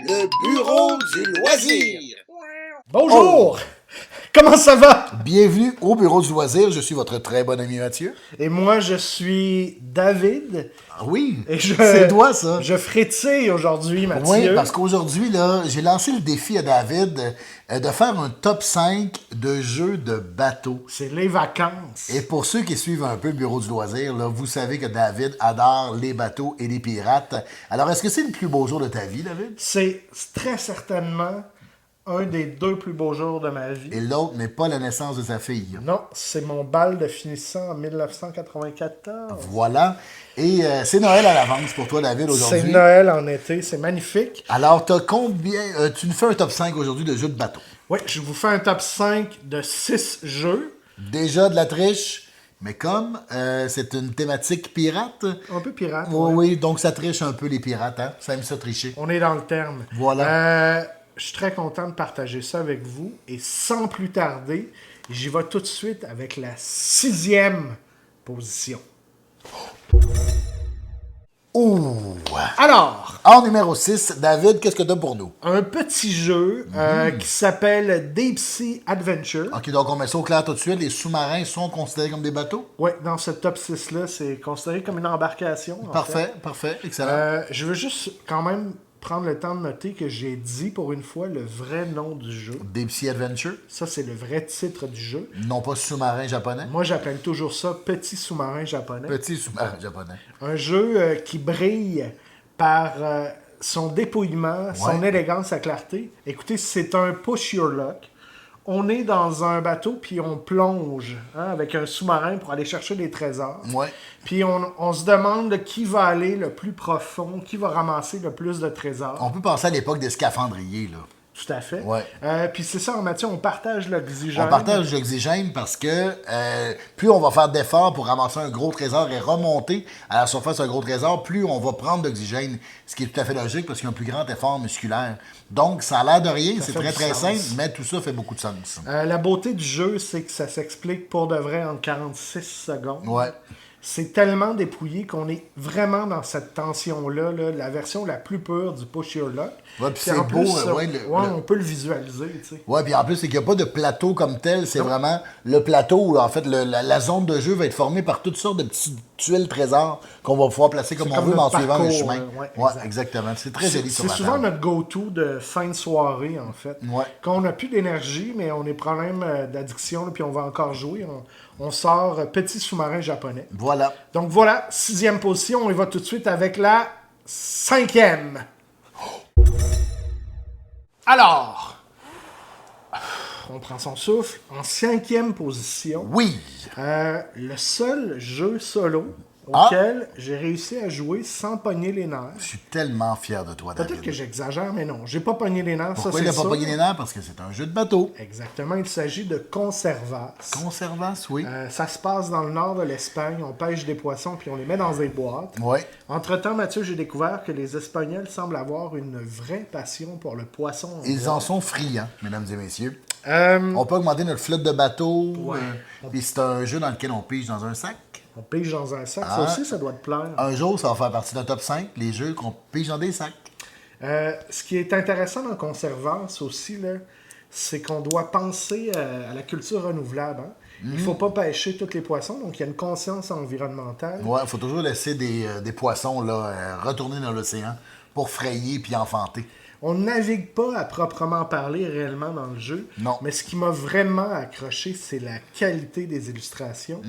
Le bureau du loisir. Bonjour! Comment ça va? Bienvenue au Bureau du loisir. Je suis votre très bon ami Mathieu. Et moi, je suis David. Ah oui, Et c'est toi ça. Je frétille aujourd'hui, Mathieu. Oui, parce qu'aujourd'hui, là, j'ai lancé le défi à David de faire un top 5 de jeux de bateau. C'est les vacances. Et pour ceux qui suivent un peu le Bureau du loisir, là, vous savez que David adore les bateaux et les pirates. Alors, est-ce que c'est le plus beau jour de ta vie, David? C'est très certainement un des 2 plus beaux jours de ma vie. Et l'autre n'est pas la naissance de sa fille. Non, c'est mon bal de finissant en 1994. Voilà. Et c'est Noël à l'avance pour toi, David, aujourd'hui. C'est Noël en été, c'est magnifique. Alors, t'as combien... tu nous fais un top 5 aujourd'hui de jeux de bateau. Oui, je vous fais un top 5 de 6 jeux. Déjà de la triche, mais comme c'est une thématique pirate... Un peu pirate. Oui, ouais. oui, donc ça triche un peu les pirates, hein? Ça aime ça tricher. On est dans le terme. Voilà. Je suis très content de partager ça avec vous. Et sans plus tarder, j'y vais tout de suite avec la 6e position. Ouh! Alors, En numéro 6, David, qu'est-ce que t'as pour nous? un petit jeu qui s'appelle Deep Sea Adventure. OK, donc on met ça au clair tout de suite. Les sous-marins sont considérés comme des bateaux? Oui, dans ce top 6-là, c'est considéré comme une embarcation. en fait. Parfait, parfait, excellent. Je veux juste quand même prendre le temps de noter que j'ai dit pour une fois le vrai nom du jeu. Deep Sea Adventure, Ça, c'est le vrai titre du jeu. non pas sous-marin japonais. Moi, j'appelle toujours ça Petit sous-marin japonais. Petit sous-marin japonais. Un jeu qui brille par son dépouillement, son élégance, sa clarté. Écoutez, c'est un push your luck. On est dans un bateau, puis on plonge avec un sous-marin pour aller chercher des trésors. Ouais. Puis on se demande qui va aller le plus profond, qui va ramasser le plus de trésors. On peut penser à l'époque des scaphandriers, là. Tout à fait. Ouais. Puis c'est ça, en Mathieu, on partage l'oxygène. On partage l'oxygène parce que plus on va faire d'efforts pour ramasser un gros trésor et remonter à la surface un gros trésor, plus on va prendre d'oxygène, ce qui est tout à fait logique parce qu'il y a un plus grand effort musculaire. Donc, ça a l'air de rien, c'est fait très du très sens. simple, mais tout ça fait beaucoup de sens. La beauté du jeu, c'est que ça s'explique pour de vrai en 46 secondes. Ouais. C'est tellement dépouillé qu'on est vraiment dans cette tension-là, là, la version la plus pure du Push Your Luck. Ouais, puis en c'est plus, beau, ouais, on peut le visualiser, tu sais. Ouais, puis en plus, c'est qu'il n'y a pas de plateau comme tel, c'est vraiment le plateau où, en fait, la zone de jeu va être formée par toutes sortes de petites tuiles trésors qu'on va pouvoir placer comme on comme veut, mais en notre suivant le parcours, chemin. ouais, Ouais, exact. exactement. C'est très joli sur C'est la souvent table. notre go-to de fin de soirée, en fait. Ouais. Quand on n'a plus d'énergie, mais on a des problèmes d'addiction, là, puis on va encore jouer, on sort Petit sous-marin japonais. Voilà. Donc voilà, 6e position, on y va tout de suite avec la 5e. Alors, on prend son souffle. En 5e position, Oui. le seul jeu solo Ah. auquel j'ai réussi à jouer sans pogner les nerfs. Je suis tellement fier de toi, David. Peut-être que j'exagère, mais non, j'ai pas pogné les nerfs, Pourquoi ça il c'est n'a pas sûr. pogné les nerfs? Parce que c'est un jeu de bateau. Exactement, il s'agit de Conservas. Conservas, oui. Ça se passe dans le nord de l'Espagne. On pêche des poissons puis on les met dans des boîtes. Oui. Entre-temps, Mathieu, j'ai découvert que les Espagnols semblent avoir une vraie passion pour le poisson. Ils en sont friands, mesdames et messieurs. Euh, On peut augmenter notre flotte de bateaux. Ouais. Puis c'est un jeu dans lequel on pige dans un sac. on pêche dans un sac. Ça aussi, ça doit te plaire. Un jour, ça va faire partie d'un top 5, les jeux qu'on pige dans des sacs. Ce qui est intéressant dans Conservance aussi, là, c'est qu'on doit penser à la culture renouvelable. Hein. Il ne faut pas pêcher tous les poissons, donc il y a une conscience environnementale. Ouais, il faut toujours laisser des poissons là, retourner dans l'océan pour frayer puis enfanter. On ne navigue pas à proprement parler réellement dans le jeu. Non. Mais ce qui m'a vraiment accroché, c'est la qualité des illustrations.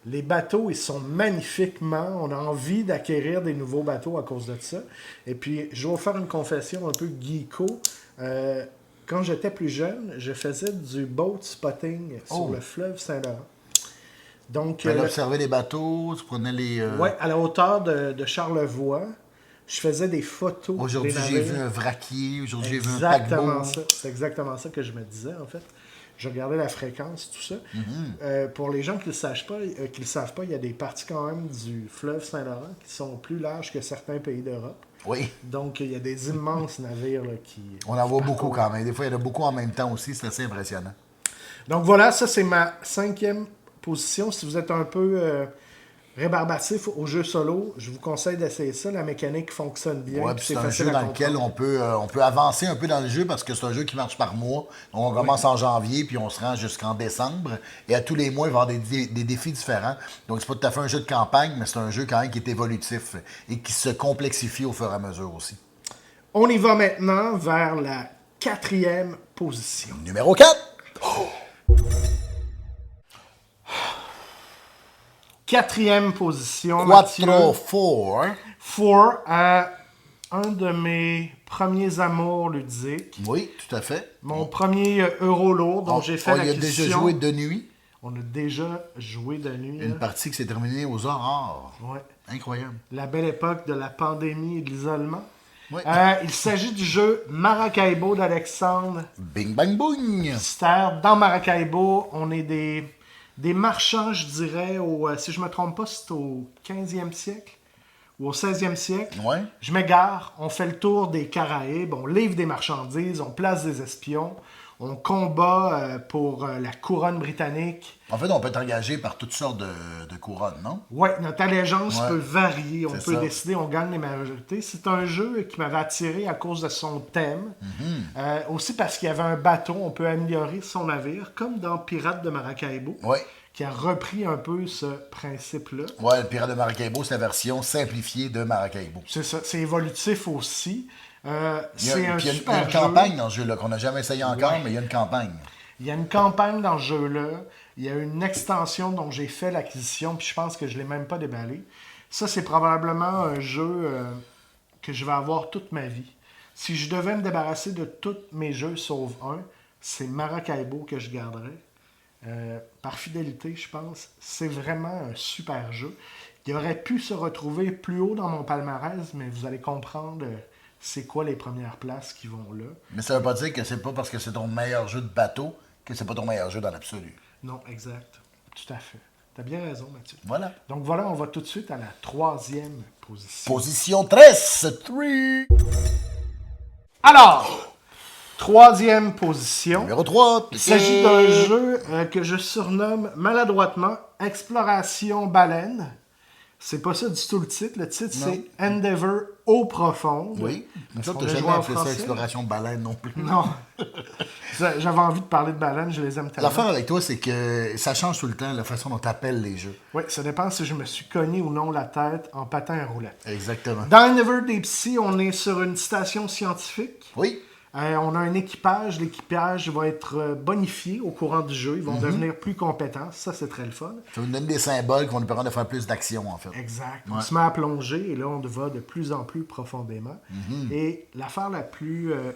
Les bateaux, ils sont magnifiquement. On a envie d'acquérir des nouveaux bateaux à cause de ça. Et puis, je vais vous faire une confession un peu geeko. Quand j'étais plus jeune, je faisais du boat spotting sur le fleuve Saint-Laurent. Donc, Tu allais observer les bateaux, tu prenais les... ouais, à la hauteur de Charlevoix, je faisais des photos Aujourd'hui, des j'ai navires. vu un vraquier, aujourd'hui, j'ai vu un Exactement paquebot. ça. C'est exactement ça que je me disais, en fait. Je regardais la fréquence, tout ça. Pour les gens qui ne le savent pas, il y a des parties quand même du fleuve Saint-Laurent qui sont plus larges que certains pays d'Europe. Oui, Donc, il y a des immenses navires là, qui... on en voit beaucoup quand même. Des fois, il y en a beaucoup en même temps aussi, c'est assez impressionnant. Donc voilà, ça c'est ma 5e position. Si vous êtes un peu rébarbatif au jeu solo, je vous conseille d'essayer ça. La mécanique fonctionne bien. Ouais, puis puis c'est un facile jeu à dans lequel comprendre. on peut avancer un peu dans le jeu parce que c'est un jeu qui marche par mois. Donc, on commence en janvier puis on se rend jusqu'en décembre. Et à tous les mois, il va y avoir des défis différents. Donc, c'est pas tout à fait un jeu de campagne, mais c'est un jeu quand même qui est évolutif et qui se complexifie au fur et à mesure aussi. On y va maintenant vers la 4e position. Numéro 4. 4e position, Quattro Mathieu. Four. Four, un de mes premiers amours ludiques. Oui, tout à fait. Mon premier euro lourd dont j'ai fait On y a l'acquisition. déjà joué de nuit. On a déjà joué de nuit. Une là. partie qui s'est terminée aux aurores. Ouais. Incroyable. La belle époque de la pandémie et de l'isolement. Oui. Il s'agit du jeu Maracaibo d'Alexandre Bing bang boom. Pfister. Dans Maracaibo, on est des marchands, je dirais, si je ne me trompe pas, c'est au 15e siècle ou au 16e siècle. Ouais. Je m'égare, on fait le tour des Caraïbes, on livre des marchandises, on place des espions, on combat pour la couronne britannique. En fait, on peut être engagé par toutes sortes de couronnes, non? Oui, notre allégeance Ouais. peut varier, on C'est peut ça. décider, on gagne les majorités. C'est un jeu qui m'avait attiré à cause de son thème. Aussi parce qu'il y avait un bateau, on peut améliorer son navire, comme dans Pirates de Maracaibo, Oui. qui a repris un peu ce principe-là. Ouais, le Pirate de Maracaibo, c'est la version simplifiée de Maracaibo. C'est ça, c'est évolutif aussi. Il y a, C'est un puis il y a super une jeu. campagne dans ce jeu-là qu'on n'a jamais essayé encore, Ouais. mais il y a une campagne. Il y a une campagne dans ce jeu-là. Il y a une extension dont j'ai fait l'acquisition, puis je pense que je ne l'ai même pas déballé. Ça, c'est probablement un jeu que je vais avoir toute ma vie. Si je devais me débarrasser de tous mes jeux sauf un, c'est Maracaibo que je garderais. Par fidélité, je pense. C'est vraiment un super jeu. Il aurait pu se retrouver plus haut dans mon palmarès, mais vous allez comprendre c'est quoi les premières places qui vont là. Mais ça veut pas dire que c'est pas parce que c'est ton meilleur jeu de bateau que c'est pas ton meilleur jeu dans l'absolu. Non, exact. Tout à fait. T'as bien raison, Mathieu. Voilà. Donc voilà, on va tout de suite à la 3e position. Position 13. 3. Alors, 3e position. Numéro 3. Il s'agit d'un jeu que je surnomme maladroitement Exploration Baleine. C'est pas ça du tout le titre. Le titre, c'est Endeavor Eau Profonde. Oui. Mais Est-ce ça, qu'on t'as a jamais joué en appelé ça français? exploration baleine non plus. Non. J'avais envie de parler de baleine, je les aime tellement. L'affaire avec toi, c'est que ça change tout le temps la façon dont tu appelles les jeux. Oui, ça dépend si je me suis cogné ou non la tête en patin à roulette. Exactement. Dans Endeavor Deep Sea, on est sur une station scientifique. Oui. On a un équipage. L'équipage va être bonifié au courant du jeu. Ils vont devenir plus compétents. Ça, c'est très le fun. Ça nous donne des symboles qui vont nous permettre de faire plus d'action, en fait. Exact. On Ouais. se met à plonger et là, on va de plus en plus profondément. Et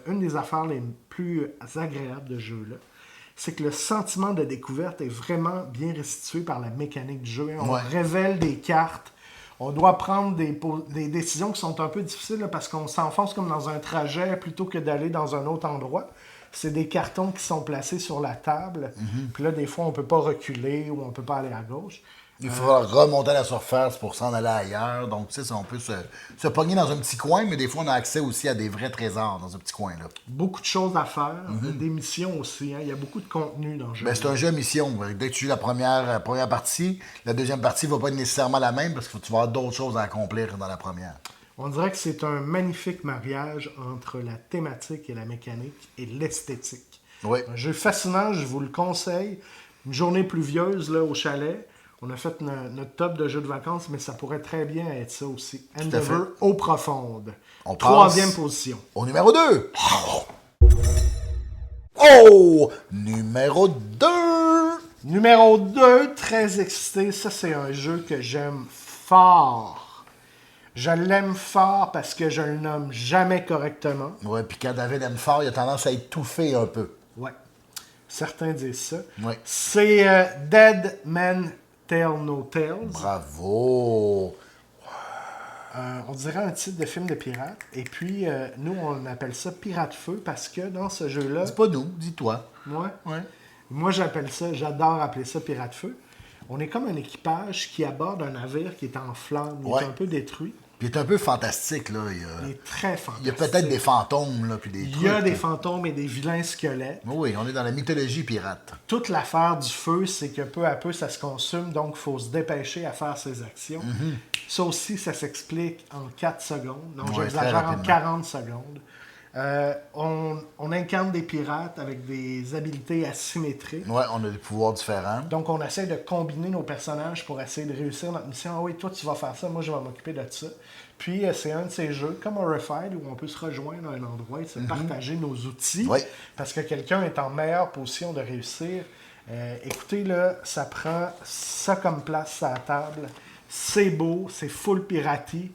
une des affaires les plus agréables de ce jeu-là, c'est que le sentiment de découverte est vraiment bien restitué par la mécanique du jeu. On Ouais. révèle des cartes. On doit prendre des décisions qui sont un peu difficiles là, parce qu'on s'enfonce comme dans un trajet plutôt que d'aller dans un autre endroit. C'est des cartons qui sont placés sur la table. Puis là, des fois, on ne peut pas reculer ou on ne peut pas aller à gauche. Il faudra remonter à la surface pour s'en aller ailleurs. Donc, tu sais, on peut se pogner dans un petit coin, mais des fois, on a accès aussi à des vrais trésors dans un petit coin-là. Beaucoup de choses à faire, des missions aussi. Hein. Il y a beaucoup de contenu dans le jeu. Ben, c'est un jeu à mission. Dès que tu joues la première partie, la deuxième partie ne va pas être nécessairement la même parce que tu vas avoir d'autres choses à accomplir dans la première. On dirait que c'est un magnifique mariage entre la thématique et la mécanique et l'esthétique. Oui. Un jeu fascinant, je vous le conseille. Une journée pluvieuse là, au chalet. On a fait notre top de jeux de vacances, mais ça pourrait très bien être ça aussi. à Endeavor Eau Profonde. On 3e passe position. au numéro 2. Oh! Numéro 2. Numéro 2, très excité. Ça, c'est un jeu que j'aime fort. Je l'aime fort parce que je le nomme jamais correctement. Ouais, puis quand David aime fort, il a tendance à étouffer un peu. Ouais. Certains disent ça. Ouais. C'est Dead Man Tell No Tales. Bravo! On dirait un titre de film de pirate. Et puis, nous, on appelle ça Pirate Feu parce que dans ce jeu-là... Dis pas nous, dis-toi. Ouais. Moi, j'adore appeler ça Pirate Feu. On est comme un équipage qui aborde un navire qui est en flammes, il Ouais. est un peu détruit. Puis il est un peu fantastique, là. Il est très Il fantastique. y a peut-être des fantômes, là, puis des Il y a trucs, des là. fantômes et des vilains squelettes. Oui, on est dans la mythologie pirate. Toute l'affaire du feu, c'est que peu à peu, ça se consume, donc il faut se dépêcher à faire ses actions. Ça aussi, ça s'explique en 4 secondes. Donc, Ouais, très j'exagère en rapidement. 40 secondes. On incarne des pirates avec des habiletés asymétriques. Ouais, on a des pouvoirs différents. Donc, on essaie de combiner nos personnages pour essayer de réussir notre mission. Ah oui, toi, tu vas faire ça, moi, je vais m'occuper de ça. Puis, c'est un de ces jeux, comme Horrified, où on peut se rejoindre à un endroit et se partager nos outils. Oui. Parce que quelqu'un est en meilleure position de réussir. Écoutez, là, ça prend ça comme place à la table. C'est beau, c'est full pirati.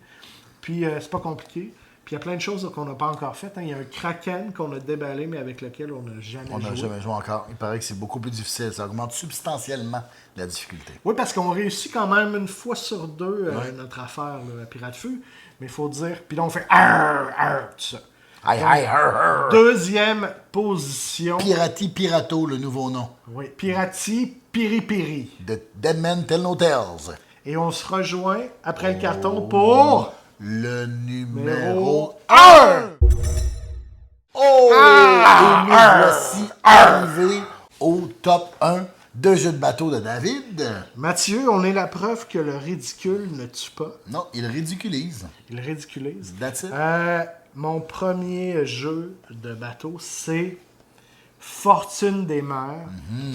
Puis, c'est pas compliqué. Puis il y a plein de choses qu'on n'a pas encore faites. Hein. Il y a un Kraken qu'on a déballé, mais avec lequel on n'a jamais On n'a joué. jamais joué encore. Il paraît que c'est beaucoup plus difficile. Ça augmente substantiellement la difficulté. Oui, parce qu'on réussit quand même une fois sur deux notre affaire là, à Pirate Feu. Mais il faut dire... Puis là, on fait « Arr! Arr! » tout ça. Aïe, aïe, hur, hur. Deuxième position. Pirati Pirato, le nouveau nom. Oui, Pirati Piri Piri. De Dead Men Tell No Tales. Et on se rejoint après le carton pour... Le numéro Numéro 1! Oh! Et nous voici arrivés au top 1 de jeux de bateau de David. Mathieu, on est la preuve que le ridicule ne tue pas. Non, il ridiculise. Il ridiculise. That's it. Mon premier jeu de bateau, c'est Fortune des mers.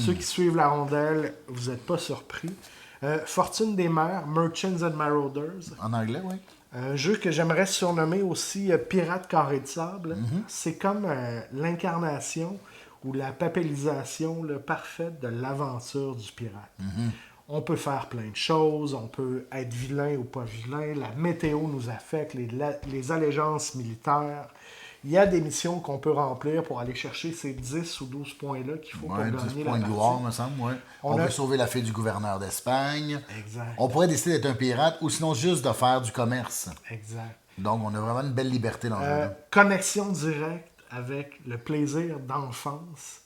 Ceux qui suivent la rondelle, vous n'êtes pas surpris. Fortune des mers, Merchants and Marauders. En anglais, oui. Un jeu que j'aimerais surnommer aussi Pirate Carré de Sable. C'est comme l'incarnation ou la papélisation là, parfaite de l'aventure du pirate. On peut faire plein de choses, on peut être vilain ou pas vilain, la météo nous affecte, les allégeances militaires. Il y a des missions qu'on peut remplir pour aller chercher ces 10 ou 12 points-là qu'il faut pour Ouais, gagner 10 la points de partie. gloire, me semble, ouais. On a- veut sauver la fille du gouverneur d'Espagne. Exact. On pourrait décider d'être un pirate ou sinon juste de faire du commerce. Exact. Donc, on a vraiment une belle liberté dans le jeu. Connexion directe avec le plaisir d'enfance,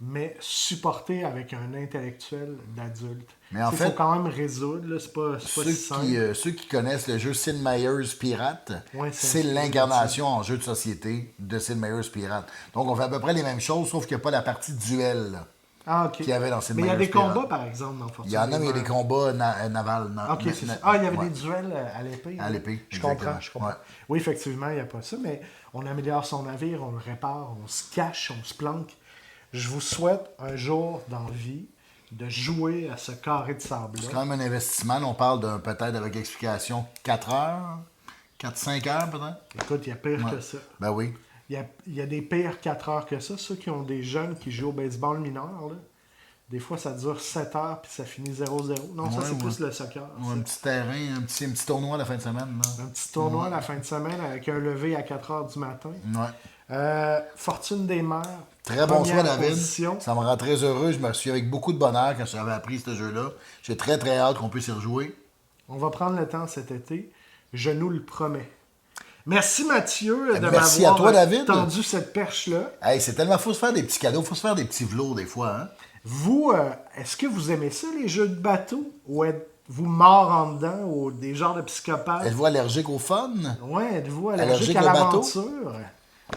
mais supporté avec un intellectuel d'adulte. Mais en Il fait, faut quand même résoudre, là, c'est pas si simple. Ceux qui connaissent le jeu Sid Meier's Pirate, Ouais, c'est l'incarnation en jeu de société de Sid Meier's Pirate. Donc, on fait à peu près les mêmes choses, sauf qu'il n'y a pas la partie duel. Là. Ah, ok. qu'il y avait dans Sid Mais il y a Meier's des Pirate. combats, par exemple, dans Fortune Il y en a, mais il y a des Mers. combats navals. Ok, c'est ça. Ah, il y avait ouais. des duels à l'épée. À là. l'épée, Je exactement. comprends, je comprends. Ouais. Oui, effectivement, il n'y a pas ça, mais on améliore son navire, on le répare, on se cache, on se planque. Je vous souhaite un jour dans la vie de jouer à ce carré de C'est sable-là. quand même un investissement. Là, on parle d'un peut-être avec explication 4 heures, 4-5 heures peut-être. Écoute, il y a pire Ouais. que ça. Ben oui. Il y a des pires 4 heures que ça. Ceux qui ont des jeunes qui jouent au baseball mineur, là, des fois, ça dure 7 heures puis ça finit 0-0. Non, ça, Ouais, c'est ouais. plus le soccer. Ou ça. un petit terrain, un petit tournoi à la fin de semaine. Là. Un petit tournoi à la fin de semaine avec un lever à 4 heures du matin. Ouais. Fortune des mers. Très bon choix, première David. position. Ça me rend très heureux. Je me suis avec beaucoup de bonheur quand j'avais appris ce jeu-là. J'ai très, très hâte qu'on puisse y rejouer. On va prendre le temps cet été. Je nous le promets. Merci Mathieu de Merci à m'avoir toi, David. tendu cette perche-là. Hey, c'est tellement... Faut se faire des petits cadeaux. Faut se faire des petits velours des fois. Hein? Vous, est-ce que vous aimez ça, les jeux de bateau? Ou êtes-vous mort en dedans? Ou des genres de psychopathes? Êtes-vous allergique au fun? Ouais, êtes-vous Allergique allergique à au bateau? l'aventure?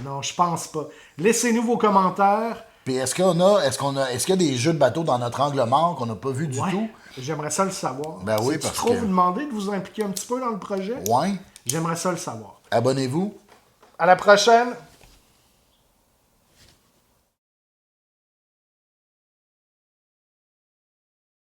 Non, je pense pas. Laissez-nous vos commentaires. Puis est-ce qu'il y a des jeux de bateau dans notre angle mort qu'on n'a pas vu du Ouais, tout? j'aimerais ça le savoir. Ben oui, C'est-tu parce trop que- vous demander de vous impliquer un petit peu dans le projet? Ouais. J'aimerais ça le savoir. Abonnez-vous. À la prochaine!